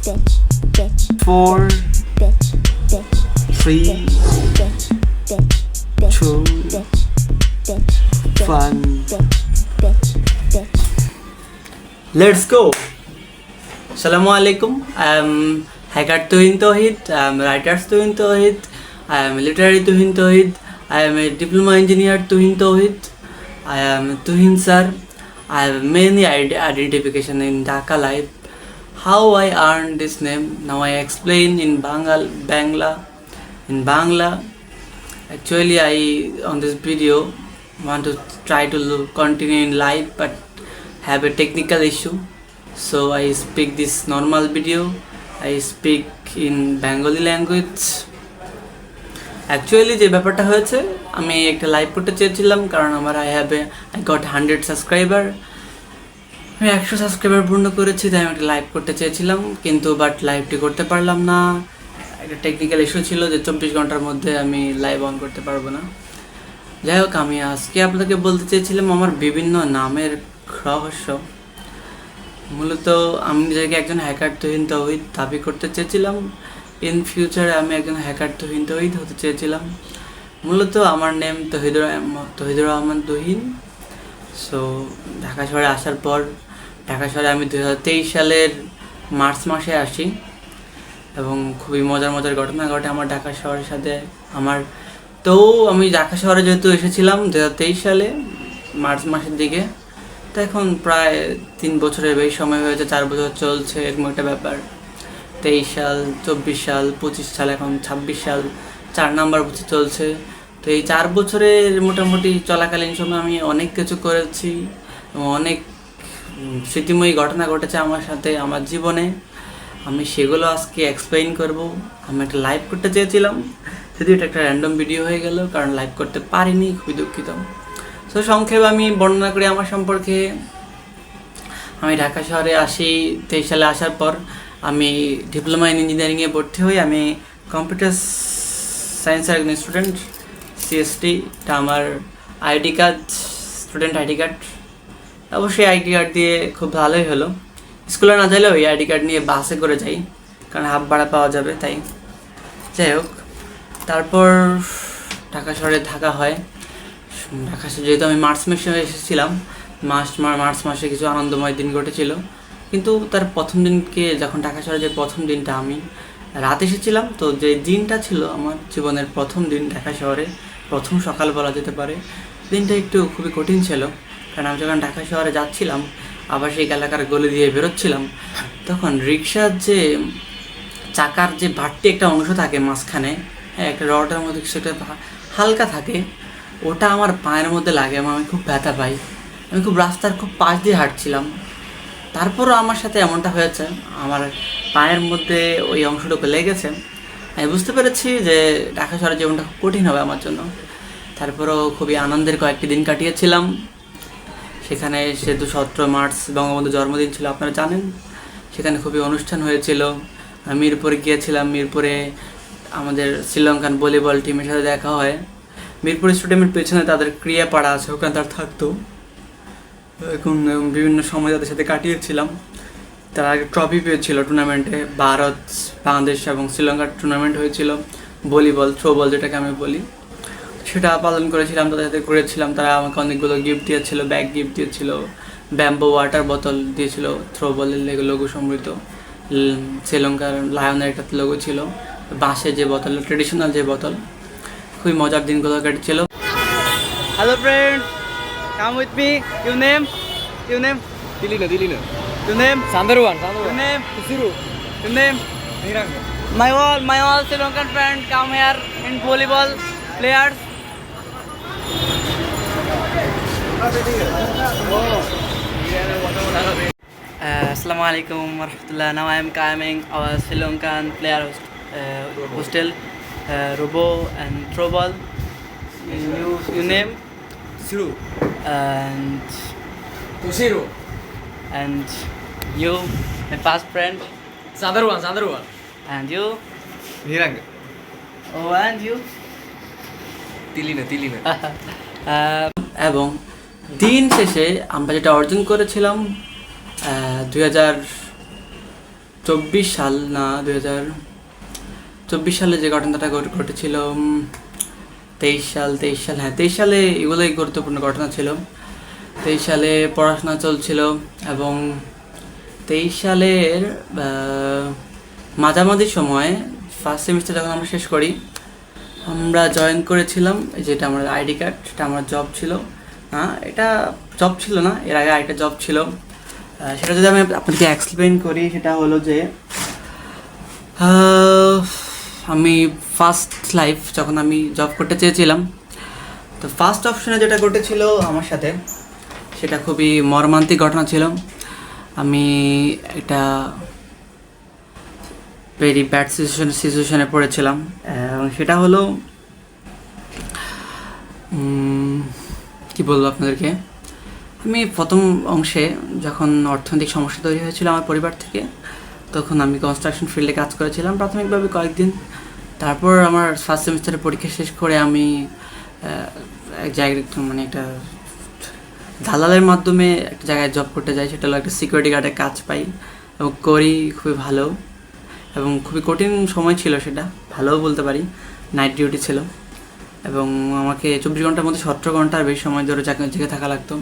4, 3, 2, 1. Let's go. Assalamu alaikum. I am hacker Tuhin Tauhid. I am writer Tuhin Tauhid. I am literary Tuhin Tauhid. I am a diploma engineer Tuhin Tauhid. I am Tuhin sir. I have many identification in Dhaka life. How I earned this name? Now I explain in Bangla. Actually, I on this video want to try to continue in live, but have a technical issue. So I speak this normal video. I speak in Bengali language. Actually যে ব্যাপারটা হয়েছে, আমি একটা live করতে চেয়েছিলাম কারণ আমার I got 100 subscriber. আমি 100 সাবস্ক্রাইবার পূর্ণ করেছি, তাই আমি একটা লাইভ করতে চেয়েছিলাম, কিন্তু বাট লাইভটি করতে পারলাম না। একটা টেকনিক্যাল ইস্যু ছিল যে 24 ঘন্টার মধ্যে আমি লাইভ অন করতে পারবো না। যাই হোক, আমি আজকে আপনাকে বলতে চেয়েছিলাম আমার বিভিন্ন নামের রহস্য। মূলত আমি নিজেকে একজন হ্যাকার তুহিন তৌহিদ দাবি করতে চেয়েছিলাম। ইন ফিউচারে আমি একজন হ্যাকার তুহিন তৌহিদ হতে চেয়েছিলাম। মূলত আমার নেম তৌহিদুর রহমান তুহিন। সো ঢাকা শহরে আসার পর, ঢাকা শহরে আমি 2023 সালের মার্চ মাসে আসি এবং খুবই মজার ঘটনা ঘটে আমার ঢাকা শহরের সাথে। আমি ঢাকা শহরে যেহেতু এসেছিলাম 2023 সালে মার্চ মাসের দিকে, তো এখন প্রায় 3 বছরের বেশি সময় হয়েছে, 4 বছর চলছে, এরকম একটা ব্যাপার। 23 সাল, 24 সাল, 25 সাল, এখন 26 সাল, 4 নাম্বার বছর চলছে। তো এই 4 বছরের মোটামুটি চলাকালীন সময় আমি অনেক কিছু করেছি এবং অনেক স্মৃতিময়ী ঘটনা ঘটেছে আমার সাথে, আমার জীবনে। আমি সেগুলো আজকে এক্সপ্লেইন করব। আমি একটা লাইভ করতে চেয়েছিলাম, যদি এটা একটা র্যান্ডম ভিডিও হয়ে গেল, কারণ লাইভ করতে পারিনি, খুবই দুঃখিত। তো সংক্ষেপে আমি বর্ণনা করি আমার সম্পর্কে। আমি ঢাকা শহরে আসি 23 সালে। আসার পর আমি ডিপ্লোমা ইন ইঞ্জিনিয়ারিংয়ে ভর্তি হই। আমি কম্পিউটার সায়েন্সের একজন স্টুডেন্ট, সিএসটি। এটা আমার ID card, student ID card. অবশ্যই আইডি কার্ড দিয়ে খুব ভালোই হলো। স্কুলে না যাইলেও ওই আইডি কার্ড নিয়ে বাসে করে যাই, কারণ হাফ ভাড়া পাওয়া যাবে তাই। যাই হোক, তারপর ঢাকা শহরে থাকা হয়। ঢাকা শহরে যেহেতু আমি মার্চ মাসে এসেছিলাম, মার্চ মাসে কিছু আনন্দময় দিন ঘটেছিল। কিন্তু তার প্রথম দিনকে, যখন ঢাকা শহরে যে প্রথম দিনটা আমি রাত এসেছিলাম, তো যে দিনটা ছিল আমার জীবনের প্রথম দিন ঢাকা শহরে, প্রথম সকাল বলা যেতে পারে। দিনটা একটু খুবই কঠিন ছিল, কারণ আমি যখন ঢাকা শহরে যাচ্ছিলাম, আবাসিক এলাকার গলি দিয়ে বেরোচ্ছিলাম, তখন রিক্সার যে চাকার যে ভাট্টি একটা অংশ থাকে মাঝখানে, হ্যাঁ, একটা রডের মধ্যে কিছু একটা হালকা থাকে, ওটা আমার পায়ের মধ্যে লাগে এবং আমি খুব ব্যথা পাই। আমি রাস্তার খুব পাশ দিয়ে হাঁটছিলাম, তারপরও আমার সাথে এমনটা হয়েছে, আমার পায়ের মধ্যে ওই অংশটুকু লেগেছে। আমি বুঝতে পেরেছি যে ঢাকা শহরের জীবনটা খুব কঠিন হবে আমার জন্য। তারপরেও খুবই আনন্দের কয়েকটি দিন কাটিয়েছিলাম সেখানে। সেহেতু 17 মার্চ বঙ্গবন্ধুর জন্মদিন ছিল, আপনারা জানেন। সেখানে খুবই অনুষ্ঠান হয়েছিল। মিরপুরে গিয়েছিলাম। মিরপুরে আমাদের শ্রীলঙ্কান ভলিবল টিমের সাথে দেখা হয়। মিরপুর স্টেডিয়ামের পেছনে তাদের ক্রিয়াপাড়া আছে, ওখানে তারা থাকতো। এখন বিভিন্ন সময় তাদের সাথে কাটিয়েছিলাম। তারা আগে ট্রফি পেয়েছিল টুর্নামেন্টে, ভারত, বাংলাদেশ এবং শ্রীলঙ্কার টুর্নামেন্ট হয়েছিল ভলিবল, থ্রোবল যেটাকে আমি বলি। সেটা পালন করেছিলাম, তাদের সাথে ঘুরেছিলাম। তারা আমাকে অনেকগুলো গিফট দিয়েছিল, ব্যাগ গিফট দিয়েছিল, ব্যাম্বো ওয়াটার বোতল দিয়েছিল, থ্রোবলের লোগো সমৃদ্ধ। শ্রীলঙ্কার লায়নের একটা লোগো ছিল, বাঁশের যে বোতল, ট্রেডিশনাল যে বোতল। খুবই মজার দিনগুলো কেটেছিল। Hello friend, come with me. You name? Dilina. Your name? Sandarwan. Your name? Zero. Your name? Niranga. My all Sri Lankan friend come here in volleyball players. Assalamu alaikum warahmatullah. Now I am coming our Sri Lankan player hostel, Robo and Throwball. Your name? Zero. And Zero. and you, my past friend. Sandarwan. And you? Niranga. Oh, and you? Dilina. এবং দিন শেষে আমরা যেটা অর্জন করেছিলাম সাল না 2024 সালে যে ঘটনাটা ঘটেছিল, 23 সাল, হ্যাঁ 23 সালে এগুলোই গুরুত্বপূর্ণ ঘটনা ছিল। 23 সালে পড়াশোনা চলছিল এবং 23 সালের মাঝামাঝি সময়ে ফার্স্ট সেমিস্টার যখন আমরা শেষ করি, আমরা জয়েন করেছিলাম, যেটা আমার আইডি কার্ড, সেটা আমার জব ছিল না, এটা জব ছিল না, এর আগে আরেকটা জব ছিল। সেটা যদি আমি আপনাকে এক্সপ্লেন করি, সেটা হলো যে আমি ফার্স্ট লাইফ যখন আমি জব করতে চেয়েছিলাম, তো ফার্স্ট অপশনে যেটা ঘটেছিল আমার সাথে, সেটা খুবই মর্মান্তিক ঘটনা ছিল। আমি একটা ভেরি ব্যাড সিচুয়েশনে পড়েছিলাম এবং সেটা হলো কি বলবো আপনাদেরকে, আমি প্রথম অংশে যখন অর্থনৈতিক সমস্যা তৈরি হয়েছিল আমার পরিবার থেকে, তখন আমি কনস্ট্রাকশন ফিল্ডে কাজ করেছিলাম প্রাথমিকভাবে কয়েকদিন। তারপর আমার ফার্স্ট সেমিস্টারের পরীক্ষা শেষ করে আমি এক জায়গায় মানে একটা দালালের মাধ্যমে একটা জায়গায় জব করতে যাই, সেটা হলো একটা সিকিউরিটি গার্ডের কাজ পাই এবং করি, খুবই ভালো এবং খুবই কঠিন সময় ছিল সেটা, ভালোও বলতে পারি। নাইট ডিউটি ছিল এবং আমাকে 24 ঘন্টার মধ্যে 17 ঘন্টার বেশি সময় ধরে জেগে থাকা লাগতো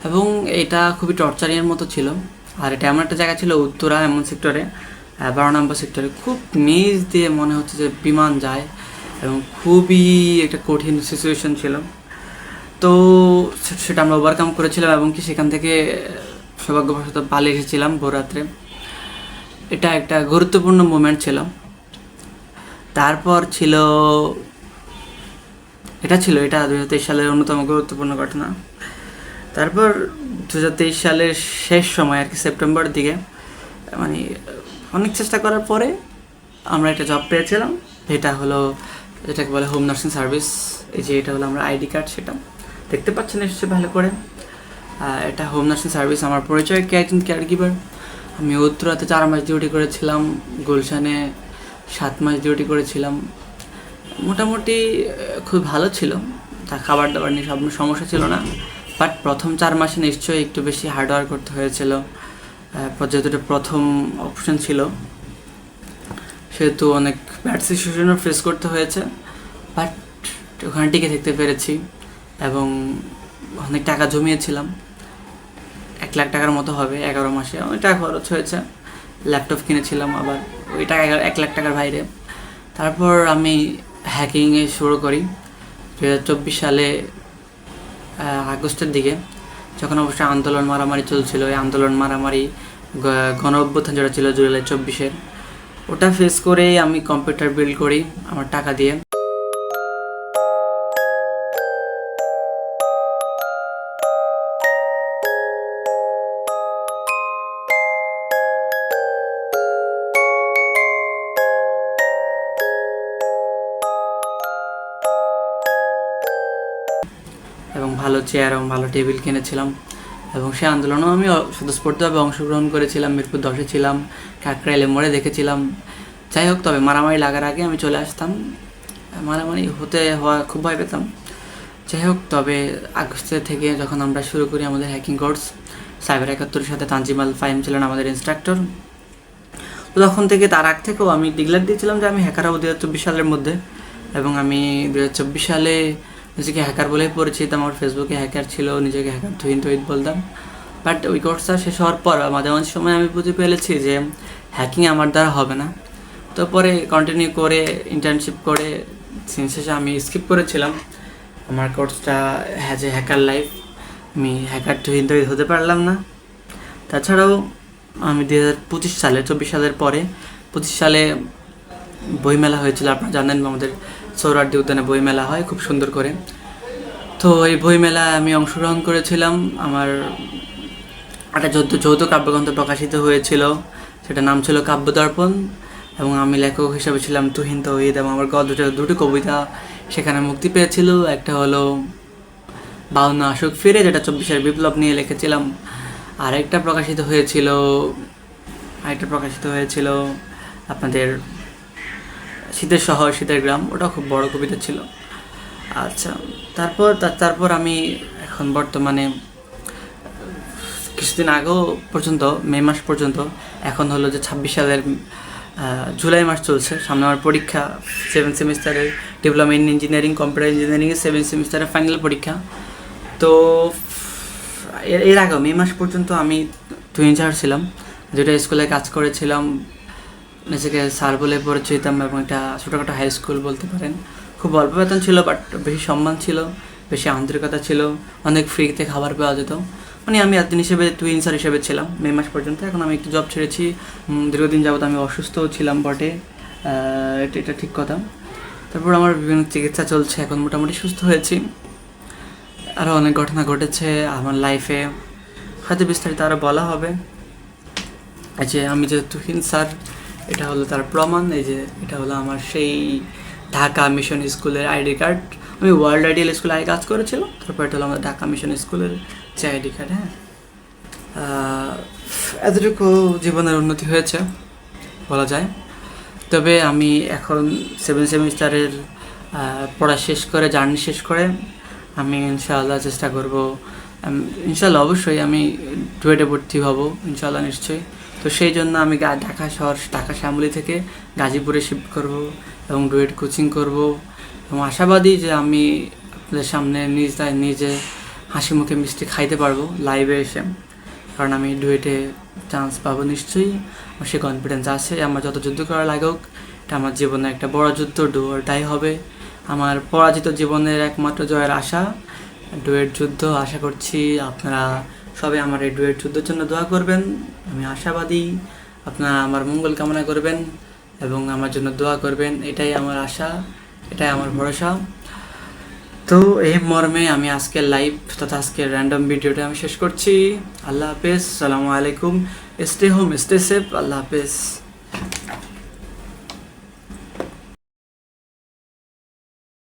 এবং এটা খুবই টর্চারিংয়ের মতো ছিল। আর এটা এমন একটা জায়গা ছিল উত্তরা এমন সেক্টরে, 12 নম্বর সেক্টরে, খুব নিচ দিয়ে মনে হচ্ছে যে বিমান যায় এবং খুবই একটা কঠিন সিচুয়েশন ছিল। তো সেটা আমরা ওভারকাম করেছিলাম এবং কি সেখান থেকে সৌভাগ্যবশত পালিয়ে এসেছিলাম ভোররাত্রে। এটা একটা গুরুত্বপূর্ণ মোমেন্ট ছিল। তারপর ছিল এটা 2023 সালের অন্যতম গুরুত্বপূর্ণ ঘটনা। তারপর 2023 সালের শেষ সময় আর কি, সেপ্টেম্বর দিকে, মানে অনেক চেষ্টা করার পরে আমরা একটা জব পেয়েছিলাম, যেটাকে বলে হোম নার্সিং সার্ভিস। এই যে এটা হলো আমরা আইডি কার্ড, সেটা দেখতে পাচ্ছেন নিশ্চয়ই ভালো করে। এটা হোম নার্সিং সার্ভিস। আমার পরিচয় একজন কেয়ার গিভার। আমি উত্তরাতে 4 মাস ডিউটি করেছিলাম, গুলশানে 7 মাস ডিউটি করেছিলাম। মোটামুটি খুব ভালো ছিল, তা খাবার দাবার নিয়ে সব সমস্যা ছিল না। বাট প্রথম 4 মাসে নিশ্চয়ই একটু বেশি হার্ডওয়ার্ক করতে হয়েছিল, যেহেতু এটা প্রথম অপশন ছিল সেহেতু অনেক ব্যাড সিচুয়েশনও ফেস করতে হয়েছে। বাট ওখানে টিকে থাকতে পেরেছি এবং অনেক টাকা জমিয়েছিলাম, 1 লাখ টাকার মতো হবে 11 মাসে। অনেক টাকা খরচ হয়েছে, ল্যাপটপ কিনেছিলাম আবার, ওই টাকা 1 লাখ টাকার বাইরে। তারপর আমি হ্যাকিংয়ে শুরু করি 2024 সালে আগস্টের দিকে, যখন অবশ্যই আন্দোলন মারামারি চলছিল। এই আন্দোলন মারামারি গণ অভ্যুত্থান যেটা ছিল জুলাই 24-এর, ওটা ফেস করেই আমি কম্পিউটার বিল্ড করি আমার টাকা দিয়ে। এবং ভালো চেয়ার এবং ভালো টেবিল কিনেছিলাম এবং সেই আন্দোলনেও আমি স্বতঃস্ফূর্তভাবে অংশগ্রহণ করেছিলাম। মিরপুর 10-এ ছিলাম, কাকরাইলে মোড়ে দেখেছিলাম। যাই হোক, তবে মারামারি লাগার আগে আমি চলে আসতাম, মারামারি হওয়া খুব ভয় পেতাম। যাই হোক, তবে আগস্টের থেকে যখন আমরা শুরু করি আমাদের হ্যাকিং কোর্স, সাইবার 71-এর সাথে তানজিমাল ফাহিম ছিলেন আমাদের ইনস্ট্রাক্টর। তো তখন থেকে, তার আগ থেকেও আমি ডিক্লেয়ার দিয়েছিলাম যে আমি হ্যাকার হবো 2024 সালের মধ্যে। এবং আমি 2024 সালে নিজেকে হ্যাকার বলেই পরিচিত। আমার ফেসবুকে হ্যাকার ছিল, নিজেকে হ্যাকার তুহিন বলতাম। বাট ওই কোর্সটা শেষ হওয়ার পর মাঝামাঝি সময় আমি বুঝে ফেলেছি যে হ্যাকিং আমার দ্বারা হবে না। তো পরে কন্টিনিউ করে ইন্টার্নশিপ করে শেষে আমি স্কিপ করেছিলাম আমার কোর্সটা হ্যাজ এ হ্যাকার লাইফ। আমি হ্যাকার তুহিন হতে পারলাম না। তাছাড়াও আমি 2025 সালে, 24 সালের পরে 25 সালে বইমেলা হয়েছিল, আপনারা জানেন আমাদের সৌরার্দি উদ্যানে বইমেলা হয় খুব সুন্দর করে। তো এই বইমেলায় আমি অংশগ্রহণ করেছিলাম। আমার একটা যৌথ কাব্যগ্রন্থ প্রকাশিত হয়েছিল, সেটা নাম ছিল কাব্যদর্পণ এবং আমি লেখক হিসেবে ছিলাম তুহিন তৌহিদ এবং আমার দুটো কবিতা সেখানে মুক্তি পেয়েছিল। একটা হলো 52 আশুক ফিরে, যেটা 24-এর বিপ্লব নিয়ে লিখেছিলাম। আরেকটা প্রকাশিত হয়েছিল আপনাদের শীতের শহর শীতের গ্রাম, ওটা খুব বড় কবিতা ছিল। আচ্ছা, তারপর আমি এখন বর্তমানে কিছুদিন আগেও পর্যন্ত মে মাস পর্যন্ত, এখন হলো যে 26 সালের জুলাই মাস চলছে, সামনে আমার পরীক্ষা 7 সেমিস্টারের ডিপ্লোমা ইন ইঞ্জিনিয়ারিং কম্পিউটার ইঞ্জিনিয়ারিংয়ের 7 সেমিস্টারের ফাইনাল পরীক্ষা। তো এর আগেও মে মাস পর্যন্ত আমি টুইনচার ছিলাম, যেটা স্কুলে কাজ করেছিলাম, নিজেকে স্যার বলে পরিচিতাম এবং একটা ছোটোখাটো হাই স্কুল বলতে পারেন। খুব অল্প বেতন ছিল, বাট বেশি সম্মান ছিল, বেশি আন্তরিকতা ছিল, অনেক ফ্রিতে খাবার পাওয়া যেত। মানে আমি একদিন হিসেবে টুইনসার হিসেবে ছিলাম মে মাস পর্যন্ত। এখন আমি একটু জব ছেড়েছি, দীর্ঘদিন যাবত আমি অসুস্থও ছিলাম বটে, এটা ঠিক কথা। তারপর আমার বিভিন্ন চিকিৎসা চলছে, এখন মোটামুটি সুস্থ হয়েছি। আরও অনেক ঘটনা ঘটেছে আমার লাইফে, হয়তো বিস্তারিত আরও বলা হবে। এই যে আমি যে তুহিন স্যার, এটা হলো তার প্রমাণ। এই যে এটা হলো আমার সেই ঢাকা মিশন স্কুলের আইডি কার্ড। আমি ওয়ার্ল্ড আইডিয়াল স্কুলে আগে কাজ করেছিল, তারপর এটা হলো আমাদের ঢাকা মিশন স্কুলের যে আইডি কার্ড। হ্যাঁ, এতটুকু জীবনের উন্নতি হয়েছে বলা যায়। তবে আমি এখন 7 সেমিস্টারের পড়া শেষ করে, জার্নি শেষ করে আমি ইনশাআল্লাহ চেষ্টা করব, ইনশাআল্লাহ অবশ্যই আমি ডুয়েটে ভর্তি হব ইনশাআল্লাহ নিশ্চয়ই। তো সেই জন্য আমি ঢাকা শহর, ঢাকা শ্যামলী থেকে গাজীপুরে শিফট করব এবং ডুয়েট কোচিং করব, এবং আশাবাদী যে আমি আপনাদের সামনে নিজে হাসি মুখে মিষ্টি খাইতে পারবো লাইভে এসে, কারণ আমি ডুয়েটে চান্স পাবো নিশ্চয়ই। আমার সে কনফিডেন্স আছে। আমার যত যুদ্ধ করা লাগুক, এটা আমার জীবনে একটা বড় যুদ্ধ, ডু অর ডাই হবে। আমার পরাজিত জীবনের একমাত্র জয়ের আশা ডুয়েট যুদ্ধ। আশা করছি আপনারা সবাই আমার এই ডুয়েট যুদ্ধের জন্য দোয়া করবেন। আমি আশাবাদী আপনারা আমার মঙ্গল কামনা করবেন এবং আমার জন্য দোয়া করবেন, এটাই আমার আশা, এটাই আমার ভরসা। তো এই মর্মে আমি আজকের লাইভ তথা আজকের র্যান্ডম ভিডিওটা আমি শেষ করছি। আল্লাহ হাফেজ, আসসালামু আলাইকুম, স্টে হোম, স্টে সেফ, আল্লাহ হাফেজ।